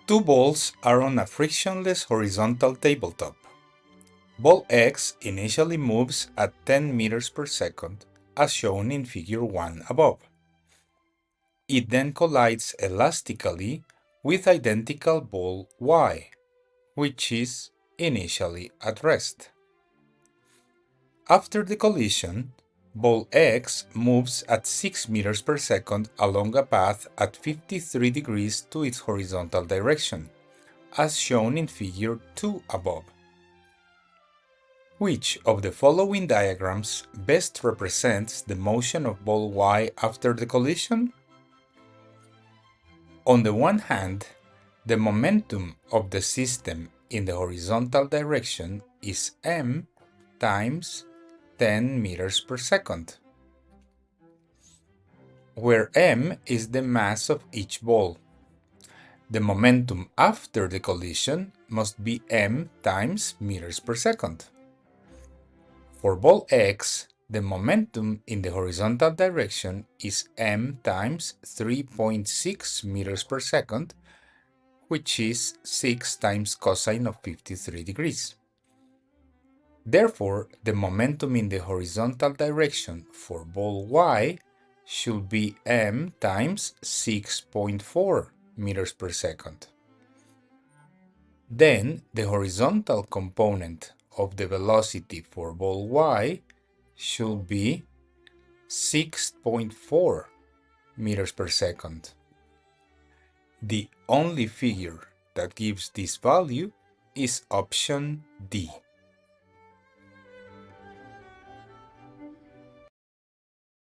Two balls are on a frictionless horizontal tabletop. Ball X initially moves at 10 meters per second, as shown in figure 1 above. It then collides elastically with identical ball Y, which is initially at rest. After the collision, ball X moves at 6 meters per second along a path at 53 degrees to its horizontal direction, as shown in figure 2 above. Which of the following diagrams best represents the motion of ball Y after the collision? On the one hand, the momentum of the system in the horizontal direction is m times 10 meters per second, where m is the mass of each ball. The momentum after the collision must be m times meters per second. For ball X, the momentum in the horizontal direction is m times 3.6 meters per second, which is 6 times cosine of 53 degrees. Therefore, the momentum in the horizontal direction for ball Y should be m times 6.4 meters per second. Then, the horizontal component of the velocity for ball Y should be 6.4 meters per second. The only figure that gives this value is option D.